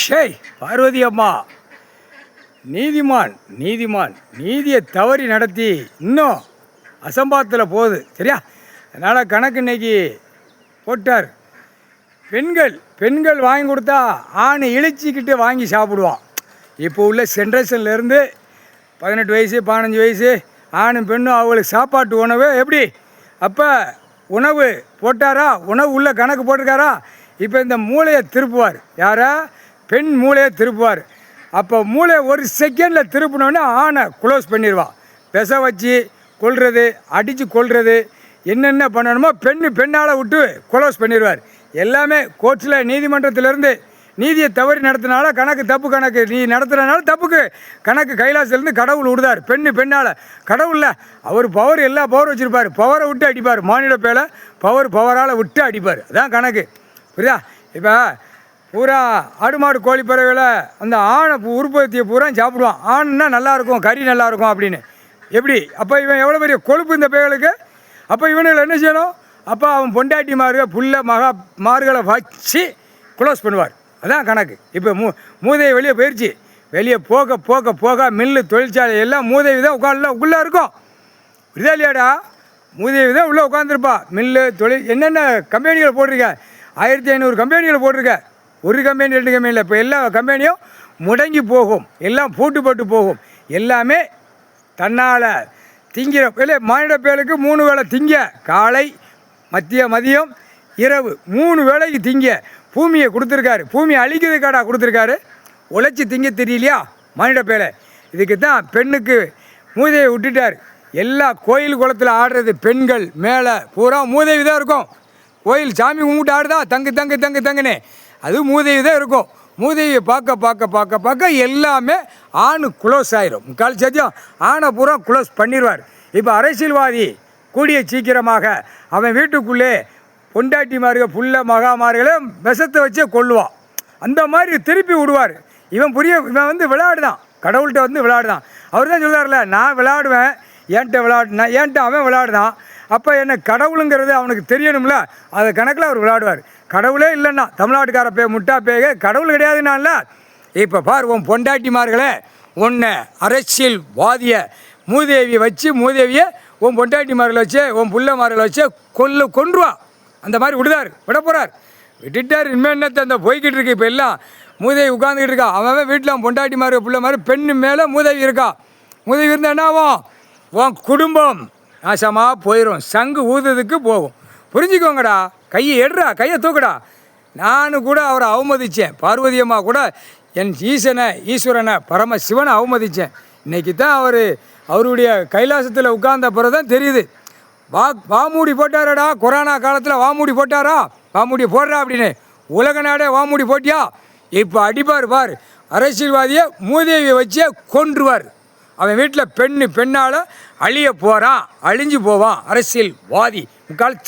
ஷேய் பார்வதி அம்மா, நீதிமான் நீதிமான் நீதியை தவறி நடத்தி இன்னும் அசம்பாத்தில் போகுது சரியா. அதனால் கணக்கு இன்னைக்கு போட்டார். பெண்கள் பெண்கள் வாங்கி கொடுத்தா ஆண் இழிச்சிக்கிட்டு வாங்கி சாப்பிடுவான். இப்போ உள்ள ஜென்ரேஷன்லேருந்து 18 வயசு 15 வயசு ஆணும் பெண்ணும் அவங்களுக்கு சாப்பாட்டு உணவு எப்படி? அப்போ உணவு போட்டாரா, உணவு உள்ள கணக்கு போட்டிருக்காரா? இப்போ இந்த மூளையை திருப்புவார். யாரா? பெண் மூளையை திருப்புவார். அப்போ மூளை ஒரு செகண்டில் திருப்பினோடனே ஆணை க்ளோஸ் பண்ணிடுவான். விச வச்சு கொல்றது, அடித்து கொல்றது, என்னென்ன பண்ணணுமோ பெண்ணால் விட்டு க்ளோஸ் பண்ணிடுவார். எல்லாமே கோர்ட்டில் நீதிமன்றத்திலேருந்து நீதியை தவறி நடத்தினால கணக்கு தப்பு கணக்கு நீ நடத்துகிறனால தப்புக்கு கணக்கு கைலாசிலேருந்து கடவுள் விடுதார். பெண்ணால் கடவுளில் அவர் பவர் எல்லா பவர் வச்சுருப்பார். பவரை விட்டு அடிப்பார். மானிட பேரை பவரால் விட்டு அடிப்பார். அதான் கணக்கு. புரியுதா? இப்போ பூரா ஆடு மாடு கோழி பறவைகளை அந்த ஆணை உற்பத்தியை பூரா சாப்பிடுவான். ஆணுன்னா நல்லாயிருக்கும், கறி நல்லாயிருக்கும் அப்படின்னு. எப்படி? அப்போ இவன் எவ்வளோ பெரிய கொழுப்பு இந்த பேய்களுக்கு. அப்போ இவனுங்களை என்ன செய்யணும்? அப்போ அவன் பொண்டாட்டி புள்ள மார்களை வச்சு க்ளோஸ் பண்ணுவார். அதான் கணக்கு. இப்போ மூதேவி வெளியே போயிடுச்சு. வெளியே போக போக போக மில்லு தொழிற்சாலை எல்லாம் மூதேவி தான் உள்ளே இருக்கும். புரியுதா இல்லையாடா? மூதேவி தான் உள்ளே உட்காந்துருப்பா. மில்லு தொழில் என்னென்ன கம்பெனிகள் போட்டிருக்க? 1500 கம்பெனிகள் போட்டிருக்க. ஒரு கம்பெனி 2 கம்பெனி இல்லை. இப்போ எல்லா கம்பெனியும் முடங்கி போகும், எல்லாம் போட்டு போகும். எல்லாமே தன்னால் திங்கிற இல்லை. மானிட பேருக்கு 3 வேளை திங்க, காலை மதியம் இரவு 3 வேளைக்கு திங்க பூமியை கொடுத்துருக்காரு. பூமியை அழிக்கிறதுக்காடா கொடுத்துருக்காரு. உழைச்சி திங்க தெரியலையா மானிட பேரை? இதுக்கு தான் பெண்ணுக்கு மூதேவி விட்டுட்டார். எல்லா கோயில் குளத்தில் ஆடுறது பெண்கள் மேலே பூரா மூதேவி தான் இருக்கும். கோயில் சாமி கும்பிட்டு ஆடுதா தங்குன்னு அது மூதேவி தான் இருக்கும். மூதேவியை பார்க்க எல்லாமே ஆணு க்ளோஸ் ஆயிரும். முக்கால் சத்தியம் ஆணை பூரா க்ளோஸ் பண்ணிடுவார். இப்போ அரசியல்வாதி கூடிய சீக்கிரமாக அவன் வீட்டுக்குள்ளே பொண்டாட்டிமார்கள் புள்ள மகாமார்களை விஷத்தை வச்சே கொள்ளுவான். அந்த மாதிரி திருப்பி விடுவார். இவன் வந்து விளையாடுதான், கடவுள்கிட்ட வந்து விளையாடுதான். அவர் தான் சொல்கிறார்ல, நான் விளையாடுவேன், ஏன்ட்ட அவன் விளையாடுதான். அப்போ என்ன கடவுளுங்கிறது அவனுக்கு தெரியணும்ல. அதை கணக்கில் அவர் விளையாடுவார். கடவுளே இல்லைன்னா தமிழ்நாட்டுக்கார முட்டா கடவுள் கிடையாதுன்னால. இப்போ பார், உன் பொண்டாட்டிமார்களே உன்னை அரசியல்வாதியை மூதேவியை வச்சு மூதேவியை உன் பொண்டாட்டிமார்களை வச்சு உன் புள்ளமார்களை வச்சு கொன்றுவா. அந்த மாதிரி விட போகிறார். விட்டுட்டார். இனிமேல் என்னத்தை அந்த போய்கிட்டு இருக்கு. இப்போ எல்லாம் மூதேவி உட்காந்துக்கிட்டு இருக்கா. அவன் வீட்டில் அவன் பொண்டாட்டிமார் புள்ளமார் பெண்ணு மேலே மூதேவி இருக்கா. மூதேவி இருந்தால் என்ன ஆகும்? உன் குடும்பம் நாசமாக போயிடும். சங்கு ஊதுறதுக்கு போகும். புரிஞ்சுக்கோங்கடா. கையை தூக்குடா. நான் கூட அவரை அவமதித்தேன். பார்வதி அம்மா கூட என் ஈஸ்வரனை பரமசிவனை அவமதித்தேன். இன்றைக்கி தான் அவருடைய கைலாசத்தில் உட்கார்ந்த பிறகு தான் தெரியுது. வாமூடி போட்டாரடா. கொரோனா காலத்தில் வாமூடி போட்டாரா? வாமூடி போடுறா அப்படின்னு உலக நாடே வாமூடி போட்டியா? இப்போ அடிப்பார் பார். அரசியல்வாதியை மூதேவியை வச்சே கொன்றுவார். அவன் வீட்டில் பெண்ணால் அழிய போகிறான், அழிஞ்சு போவான் அரசியல்வாதி. முக்கால்